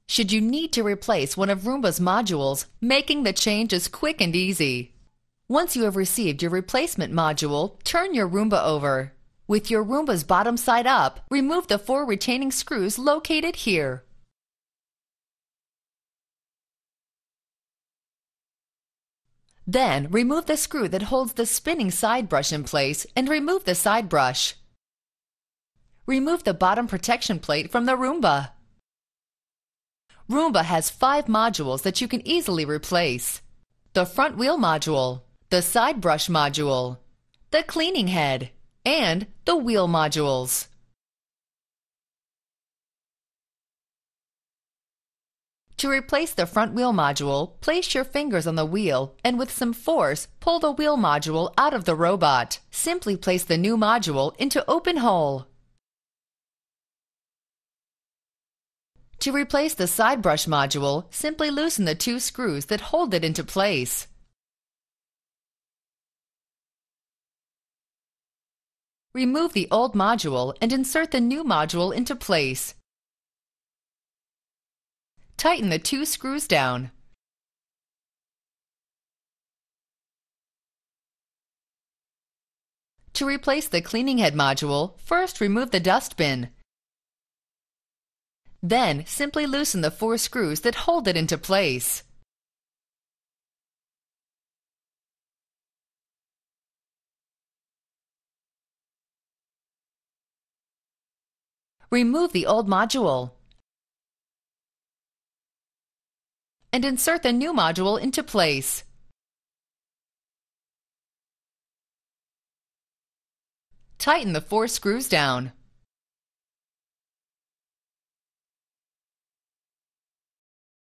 should you need to replace one of Roomba's modules, making the change is quick and easy. Once you have received your replacement module, turn your Roomba over. With your Roomba's bottom side up, remove the 4 retaining screws located here. Then, remove the screw that holds the spinning side brush in place and remove the side brush. Remove the bottom protection plate from the Roomba. Roomba has 5 modules that you can easily replace: the front wheel module, the side brush module, the cleaning head, and the wheel modules. To replace the front wheel module, place your fingers on the wheel and with some force pull the wheel module out of the robot. Simply place the new module into open hole. To replace the side brush module, simply loosen the 2 screws that hold it into place. Remove the old module and insert the new module into place. Tighten the 2 screws down. To replace the cleaning head module, first remove the dustbin. Then simply loosen the 4 screws that hold it into place. Remove the old module and insert the new module into place. Tighten the 4 screws down.